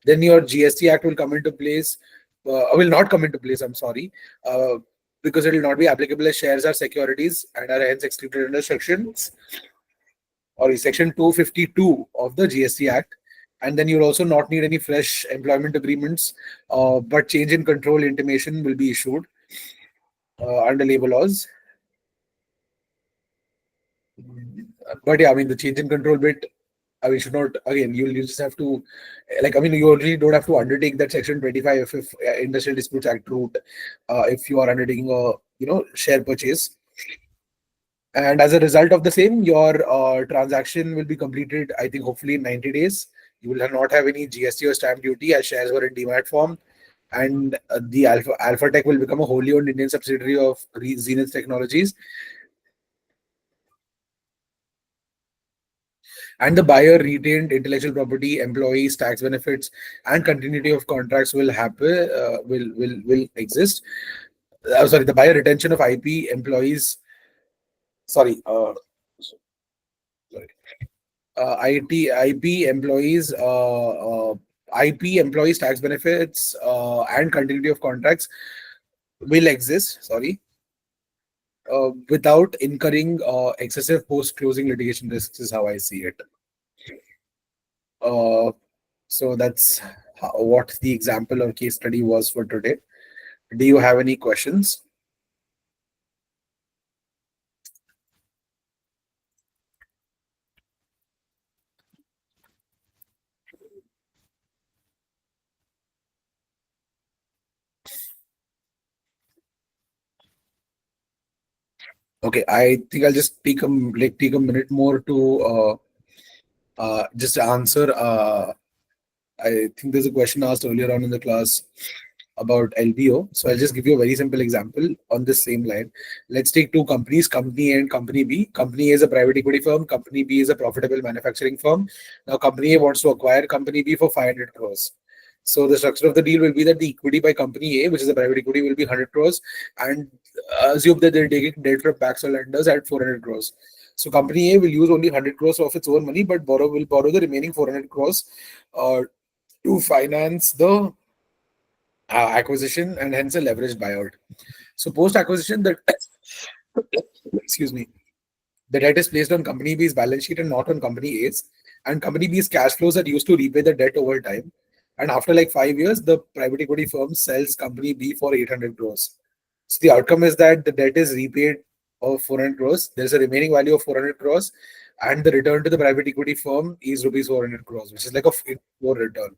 Then your GST Act will come into place, will not come into place, I'm sorry, because it will not be applicable as shares are securities and are hence excluded under Section 252 of the GST Act. And then you'll also not need any fresh employment agreements, but change in control intimation will be issued under labor laws. But yeah, I mean, the change in control bit, I mean, should not, again, you just have to, like, I mean, you really don't have to undertake that Section 25 if Industrial Disputes Act route if you are undertaking a, share purchase. And as a result of the same, your transaction will be completed, I think, hopefully in 90 days. You will not have any GST or stamp duty as shares were in demat form. And the Alpha Tech will become a wholly owned Indian subsidiary of Zenith Technologies. And the buyer retained intellectual property, employees, tax benefits, and continuity of contracts will happen. Will exist. Sorry, the buyer retention of IP employees. Sorry. Sorry. IP employees. IP employees, tax benefits, and continuity of contracts will exist. Sorry. Without incurring excessive post-closing litigation risks, is how I see it. So that's what the example or case study was for today. Do you have any questions? Okay, I think I'll just take a minute more to just answer. I think there's a question asked earlier on in the class about LBO. So I'll just give you a very simple example on this same line. Let's take two companies, Company A and Company B. Company A is a private equity firm. Company B is a profitable manufacturing firm. Now, Company A wants to acquire Company B for 500 crores. So the structure of the deal will be that the equity by Company A, which is a private equity, will be 100 crores, and assume that they're taking debt from banks or lenders at 400 crores. So Company A will use only 100 crores of its own money, but will borrow the remaining 400 crores uh, to finance the acquisition and hence a leveraged buyout. So post acquisition, the excuse me, the debt is placed on Company B's balance sheet and not on Company A's. And Company B's cash flows are used to repay the debt over time. And after like 5 years, the private equity firm sells Company B for 800 crores. So the outcome is that the debt is repaid of 400 crores. There's a remaining value of 400 crores. And the return to the private equity firm is rupees 400 crores, which is like a more return.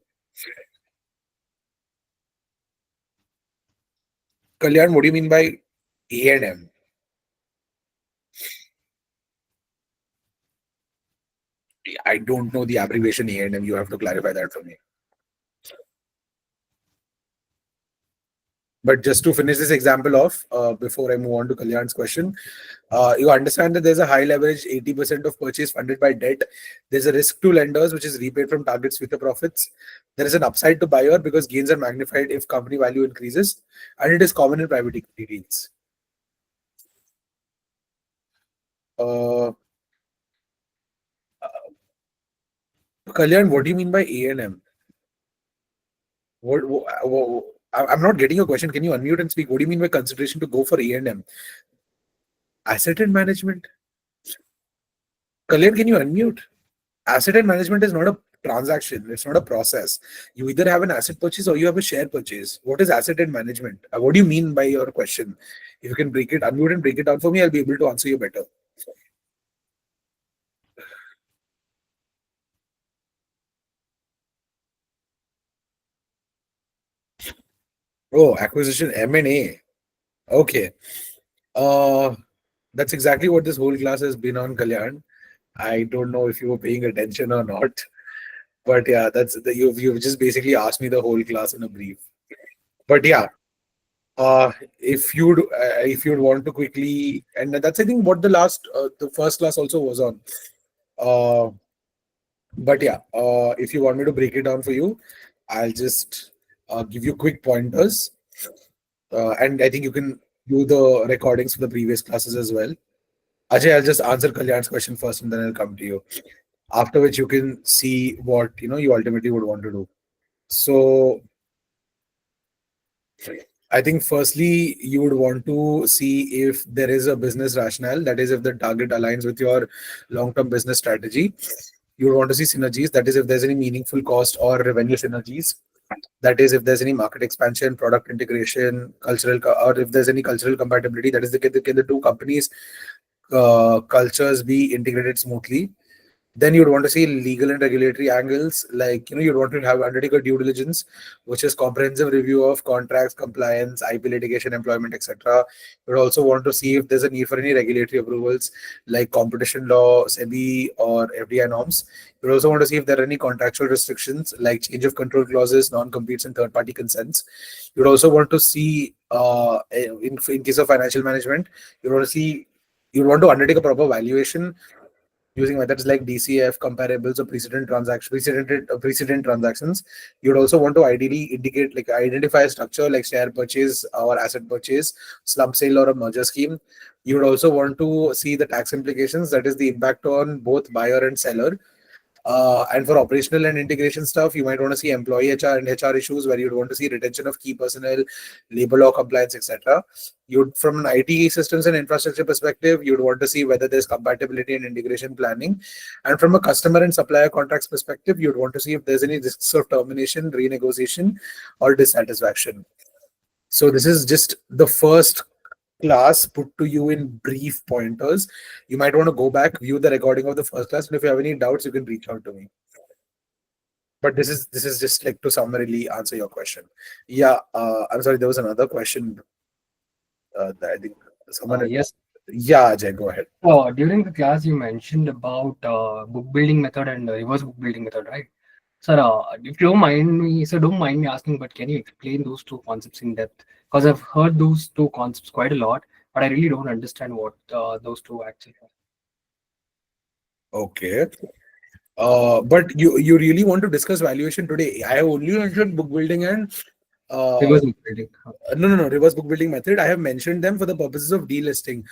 Kalyan, what do you mean by A&M? I don't know the abbreviation A&M. You have to clarify that for me. But just to finish this example off, before I move on to Kalyan's question, you understand that there's a high leverage 80% of purchase funded by debt. There's a risk to lenders, which is repaid from targets future profits. There is an upside to buyer because gains are magnified if company value increases. And it is common in private equity deals. Uh, Kalyan, what do you mean by A&M? I'm not getting your question. Can you unmute and speak? What do you mean by consideration to go for A&M? Asset and management. Kalyan, can you unmute? Asset and management is not a transaction. It's not a process. You either have an asset purchase or you have a share purchase. What is asset and management? What do you mean by your question? If you can unmute and break it down for me, I'll be able to answer you better. Oh, acquisition M&A. Okay. Uh, that's exactly what this whole class has been on, Kalyan. I don't know if you were paying attention or not, but yeah, you've just basically asked me the whole class in a brief. But yeah, if you'd want to quickly, and that's I think what the first class also was on. Uh, but yeah, if you want me to break it down for you, I'll just give you quick pointers, and I think you can do the recordings for the previous classes as well. Ajay, I'll just answer Kalyan's question first, and then I'll come to you. After which you can see what you ultimately would want to do. So I think firstly, you would want to see if there is a business rationale. That is, if the target aligns with your long-term business strategy. You would want to see synergies. That is, if there's any meaningful cost or revenue synergies. That is, if there's any market expansion, product integration, or if there's any cultural compatibility. That is, can the two companies' cultures be integrated smoothly. Then you'd want to see legal and regulatory angles, like you'd want to have undertake a due diligence, which is comprehensive review of contracts, compliance, IP litigation, employment, etc. You'd also want to see if there's a need for any regulatory approvals like competition law, SEBI, or FDI norms. You'd also want to see if there are any contractual restrictions like change of control clauses, non-competes, and third-party consents. You'd also want to see, in case of financial management, you'd want to undertake a proper valuation using methods like DCF, comparables, or precedent transactions. You'd also want to ideally identify a structure like share purchase or asset purchase, slump sale, or a merger scheme. You would also want to see the tax implications, that is the impact on both buyer and seller. And for operational and integration stuff, you might want to see employee HR and HR issues where you'd want to see retention of key personnel, labor law compliance, etc. You'd, from an IT systems and infrastructure perspective, you'd want to see whether there's compatibility and integration planning. And from a customer and supplier contracts perspective, you'd want to see if there's any risks of termination, renegotiation, or dissatisfaction. So this is just the first class put to you in brief pointers. You might want to go back, view the recording of the first class, and if you have any doubts, you can reach out to me. But this is just like to summarily answer your question. Yeah, I'm sorry, there was another question that I think someone. Yes. Yeah, Ajay, go ahead. During the class, you mentioned about book building method and reverse book building method, right? Sir, if you don't mind me, sir, don't mind me asking, but can you explain those two concepts in depth? Because I've heard those two concepts quite a lot, but I really don't understand what those two actually are. Okay. But you really want to discuss valuation today? I have only mentioned book building and Reverse book building. no, reverse book building method. I have mentioned them for the purposes of delisting,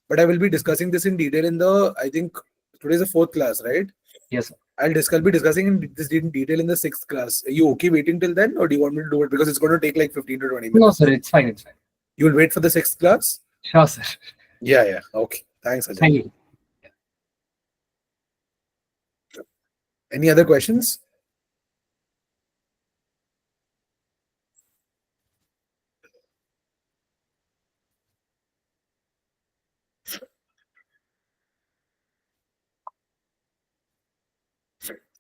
but I will be discussing this in detail in the, I think today's the fourth class, right? Yes, sir. I'll be discussing this in detail in the sixth class. Are you okay waiting till then, or do you want me to do it because it's going to take like 15 to 20 minutes? No, sir, it's fine. It's fine. You will wait for the sixth class? Sure, sir. Yeah. Okay. Thanks, Ajay. Thank you. Any other questions?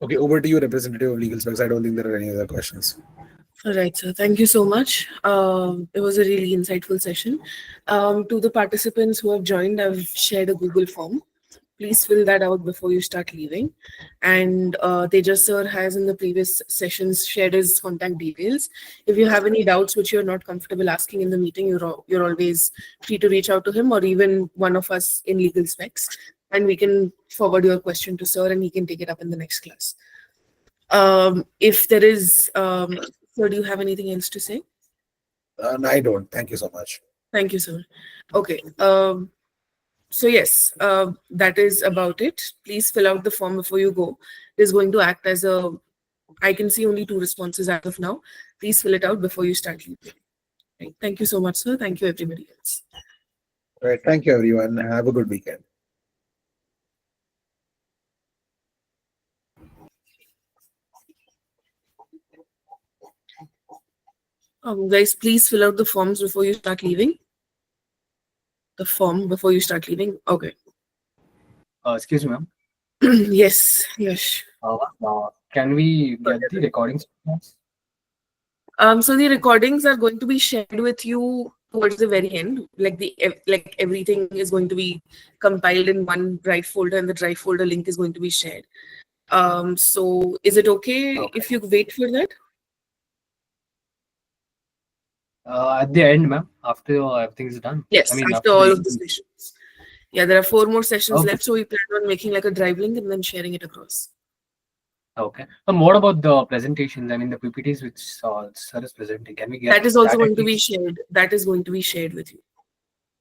Okay, over to you, representative of Legal Specs. I don't think there are any other questions. All right, sir. Thank you so much. It was a really insightful session. To the participants who have joined, I've shared a Google form. Please fill that out before you start leaving. And Tejas sir has in the previous sessions shared his contact details. If you have any doubts which you're not comfortable asking in the meeting, you're always free to reach out to him or even one of us in Legal Specs, and we can forward your question to sir and he can take it up in the next class. If there is, sir, do you have anything else to say? No, I don't. Thank you so much. Thank you, sir. Okay. So yes, that is about it. Please fill out the form before you go. It is going to act as a, I can see only 2 responses as of now. Please fill it out before you start leaving. Right. Thank you so much, sir. Thank you, everybody else. All right. Thank you, everyone. Have a good weekend. Guys, please fill out the forms before you start leaving. The form before you start leaving. Okay. Excuse me, ma'am. Yes. Can we get the recordings? So the recordings are going to be shared with you towards the very end. Like everything is going to be compiled in one drive folder, and the drive folder link is going to be shared. So is it okay if you wait for that? At the end, ma'am, after everything is done. Yes, I mean, after all the- of the sessions. Yeah, there are 4 more sessions Okay. left, so we plan on making like a drive link and then sharing it across. Okay. What about the presentations? I mean, the PPTs which sir is presenting. Can we get That is also that going at to be least? shared. That is going to be shared with you.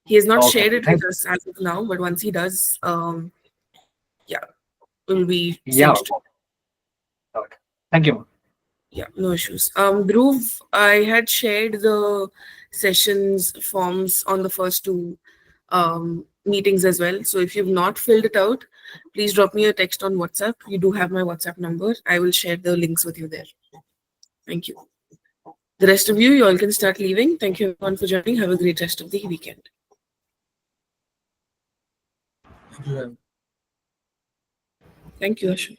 He has not Okay. shared it Thank with us as of now, but once he does, yeah, it will be Yeah. sent to. Okay. Thank you, ma'am. Yeah, no issues. Dhruv, I had shared the sessions forms on the first 2 meetings as well. So if you've not filled it out, please drop me a text on WhatsApp. You do have my WhatsApp number. I will share the links with you there. Thank you. The rest of you all can start leaving. Thank you everyone for joining. Have a great rest of the weekend. Thank you, Ashu.